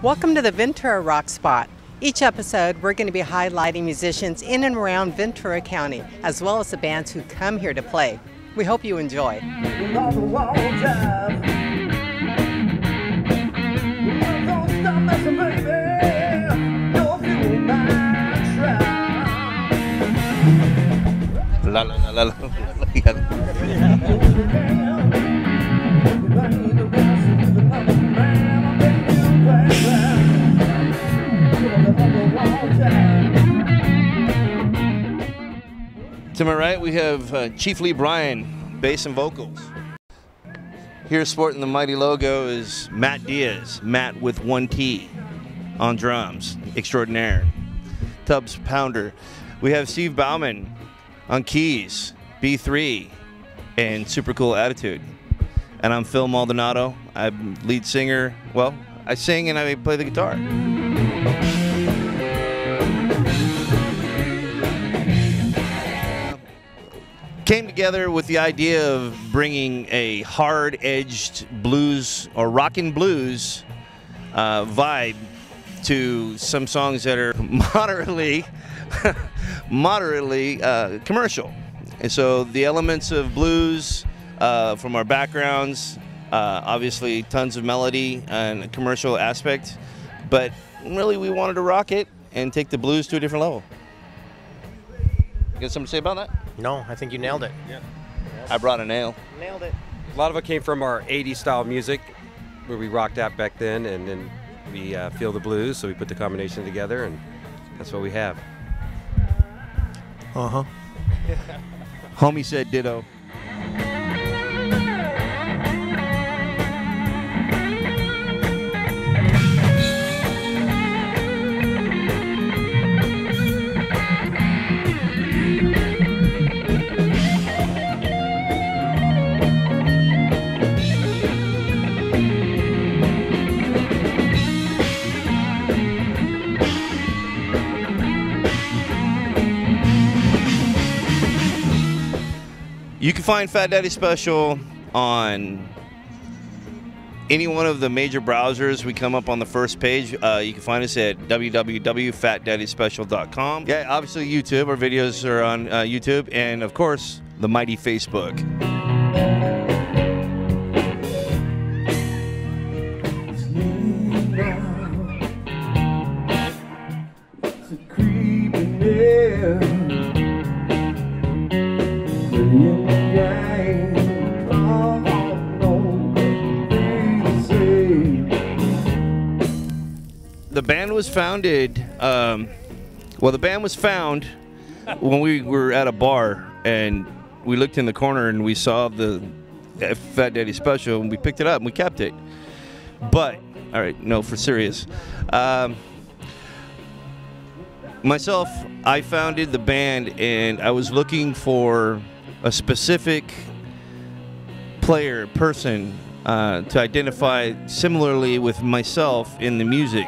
Welcome to the Ventura Rock Spot. Each episode, we're going to be highlighting musicians in and around Ventura County, as well as the bands who come here to play. We hope you enjoy. La la la la la. To my right, we have Chief Lee Bryan, bass and vocals. Here sporting the mighty logo is Matt Diaz, Matt with one T, on drums, extraordinaire. Tubbs Pounder. We have Steve Bauman on keys, B3, and super cool attitude. And I'm Phil Maldonado. I'm lead singer. Well, I sing and I play the guitar. Came together with the idea of bringing a hard-edged blues or rockin' blues vibe to some songs that are moderately commercial. And so the elements of blues from our backgrounds, obviously tons of melody and a commercial aspect, but really we wanted to rock it and take the blues to a different level. You got something to say about that? No, I think you nailed it. Yeah. I brought a nail. Nailed it. A lot of it came from our 80s style music, where we rocked out back then, and then we feel the blues, so we put the combination together, and that's what we have. Uh-huh. Homie said ditto. You can find Fat Daddy Special on any one of the major browsers. We come up on the first page. You can find us at www.fatdaddyspecial.com. Yeah, obviously YouTube. Our videos are on YouTube. And, of course, the mighty Facebook. The band was founded, the band was found when we were at a bar and we looked in the corner and we saw the Fat Daddy Special and we picked it up and we kept it. But, all right, no, for serious. Myself, I founded the band and I was looking for a specific person to identify similarly with myself in the music.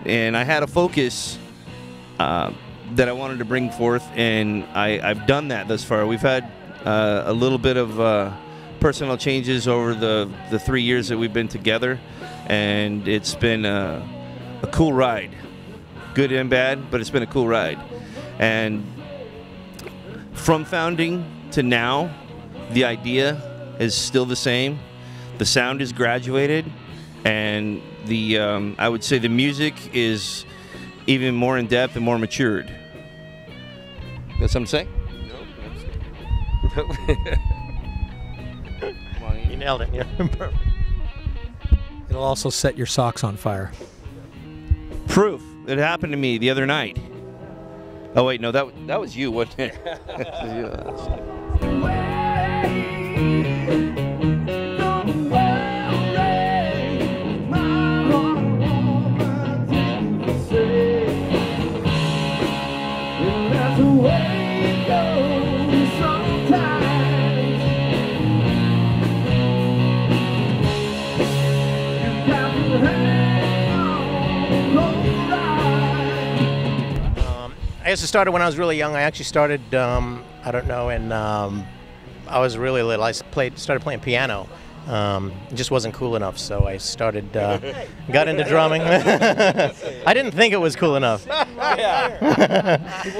And I had a focus that I wanted to bring forth, and I've done that thus far. We've had a little bit of personal changes over the 3 years that we've been together, and it's been a cool ride. Good and bad, but it's been a cool ride. And from founding to now, the idea is still the same. The sound is graduated, and the I would say the music is even more in depth and more matured. Got something to say? No. You nailed it. Yeah. Perfect. It'll also set your socks on fire. Proof. It happened to me the other night. Oh wait, no, that was you, wasn't it? I guess it started when I was really young. I actually started, I don't know, and I was really little. I started playing piano, It just wasn't cool enough, so I started, got into drumming. I didn't think it was cool enough.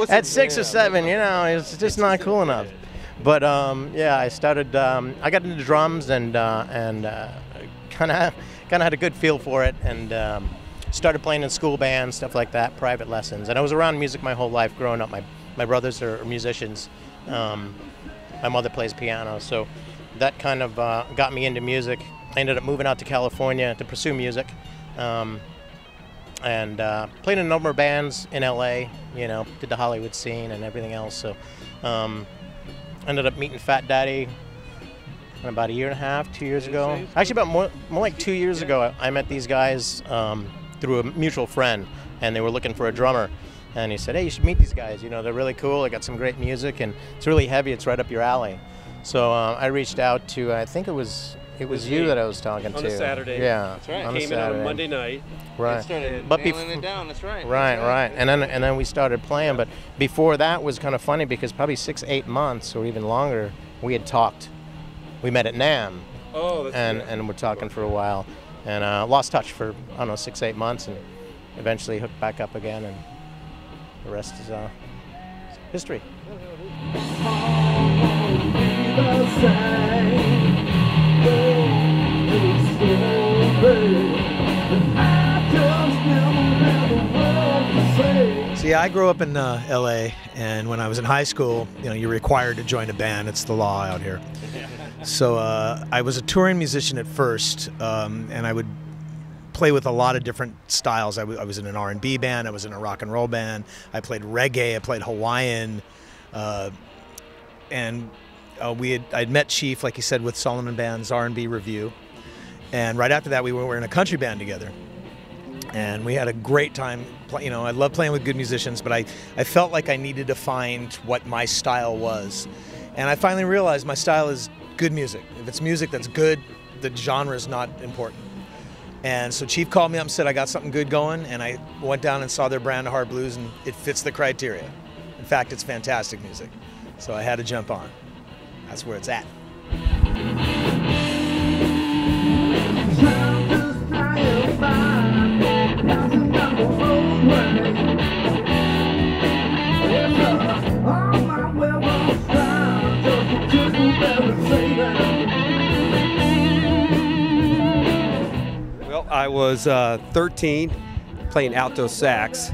At 6 or 7, you know, it's just not cool enough. But yeah, I started. I got into drums and kind of had a good feel for it, and started playing in school bands, stuff like that, private lessons. And I was around music my whole life growing up. My brothers are musicians. My mother plays piano, so that kind of got me into music. I ended up moving out to California to pursue music, and played in a number of bands in LA, you know, did the Hollywood scene and everything else. So ended up meeting Fat Daddy about a year and a half, 2 years ago. Actually, about more like 2 years ago, I met these guys through a mutual friend, and they were looking for a drummer. And he said, hey, you should meet these guys. You know, they're really cool. They got some great music, and it's really heavy. It's right up your alley. So I reached out to, I think it was you that I was talking to. On a Saturday. Yeah. That's right. On a Came in Saturday. on a Monday night. And started nailing it down. That's right. Right. And then we started playing. But before that was kind of funny because probably 6-8 months or even longer, we had talked. We met at NAMM. Oh, that's and we're talking for a while, and lost touch for, I don't know, 6-8 months, and eventually hooked back up again, and the rest is history. See, I grew up in L.A., and when I was in high school, you know, you're required to join a band. It's the law out here. So I was a touring musician at first, and I would play with a lot of different styles. I was in an R&B band. I was in a rock and roll band. I played reggae. I played Hawaiian, and I'd met Chief, like he said, with Solomon Band's R&B Review, and right after that we were in a country band together, and we had a great time. You know, I love playing with good musicians, but I felt like I needed to find what my style was, and I finally realized my style is good music. If it's music that's good, the genre is not important. And so Chief called me up and said, I got something good going, and I went down and saw their brand of hard blues, and it fits the criteria. In fact, it's fantastic music. So I had to jump on. That's where it's at. Well, I was 13, playing alto sax,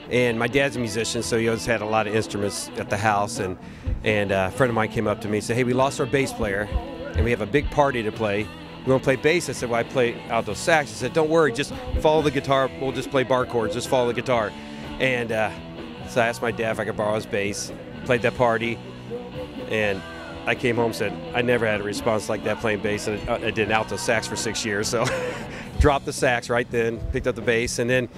and my dad's a musician, so he always had a lot of instruments at the house. And a friend of mine came up to me and said, "Hey, we lost our bass player, and we have a big party to play. You want to play bass?" I said, "Well, I play alto sax." He said, "Don't worry, just follow the guitar. We'll just play bar chords. Just follow the guitar." And so I asked my dad if I could borrow his bass. Played that party, and I came home and said, I never had a response like that playing bass, and I did an alto sax for 6 years, so dropped the sax right then, picked up the bass, and then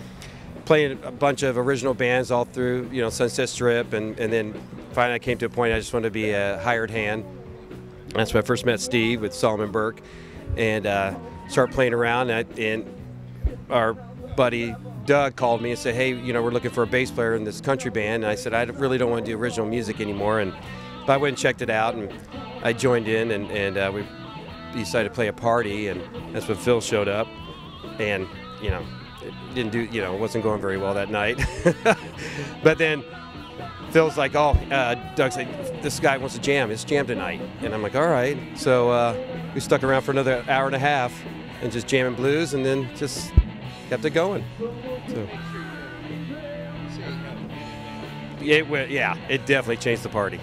playing a bunch of original bands all through, you know, Sunset Strip, and then finally I came to a point I just wanted to be a hired hand. That's when I first met Steve with Solomon Burke, and started playing around, and our buddy Doug called me and said, "Hey, you know, we're looking for a bass player in this country band." And I said, "I really don't want to do original music anymore." But I went and checked it out, and I joined in, and we decided to play a party, and that's when Phil showed up, and you know, it wasn't going very well that night. But then Phil's like, "Oh, Doug said this guy wants to jam. It's jam tonight," and I'm like, "All right." So we stuck around for another hour and a half, and just jamming blues, and then just kept it going. So. It definitely changed the party.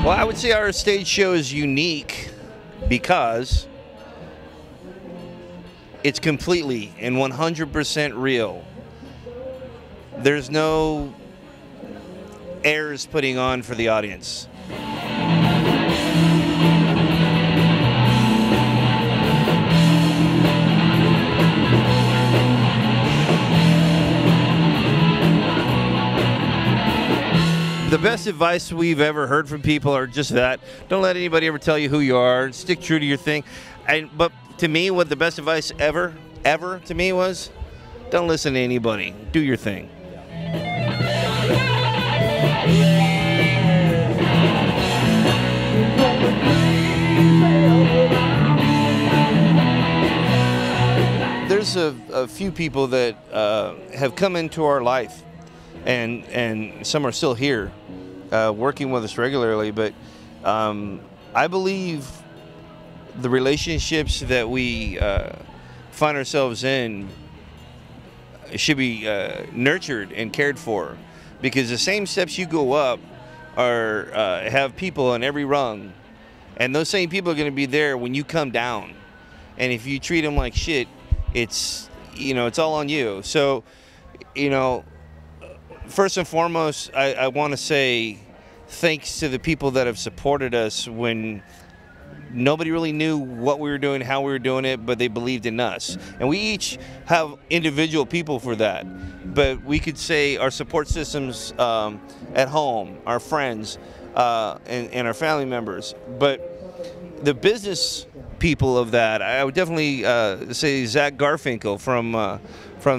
Well, I would say our stage show is unique because it's completely and 100% real. There's no airs putting on for the audience. The best advice we've ever heard from people are just that. Don't let anybody ever tell you who you are. Stick true to your thing. But to me, what the best advice ever to me was, don't listen to anybody. Do your thing. There's a few people that have come into our life, and some are still here, working with us regularly. But I believe the relationships that we find ourselves in should be nurtured and cared for, because the same steps you go up are have people on every rung, and those same people are going to be there when you come down. And if you treat them like shit, it's all on you. So, first and foremost, I want to say thanks to the people that have supported us when nobody really knew what we were doing, how we were doing it, but they believed in us. And we each have individual people for that. But we could say our support systems at home, our friends, and our family members. But the business people of that, I would definitely say Zach Garfinkel from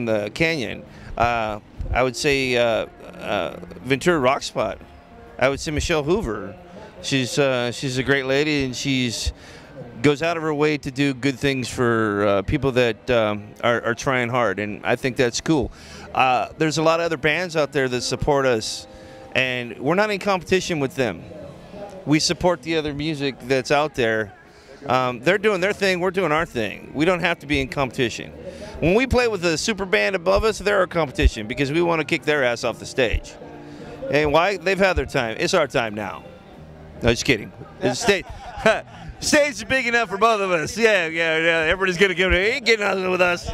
the Canyon. I would say VenturaRockSpot. I would say Michelle Hoover. She's a great lady, and she's goes out of her way to do good things for people that are trying hard, and I think that's cool. There's a lot of other bands out there that support us, and we're not in competition with them. We support the other music that's out there. They're doing their thing, we're doing our thing. We don't have to be in competition. When we play with a super band above us, they're our competition, because we want to kick their ass off the stage. And why? They've had their time. It's our time now. No, just kidding. The stage is big enough for both of us. Yeah. Everybody's gonna come. Ain't getting nothing with us.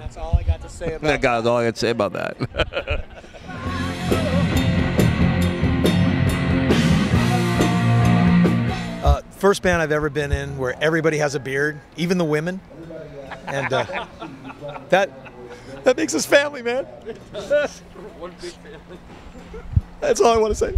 That's all I got to say about that. That's all I got to say about that. First band I've ever been in where everybody has a beard, even the women, and that makes us family, man. One big family. That's all I want to say.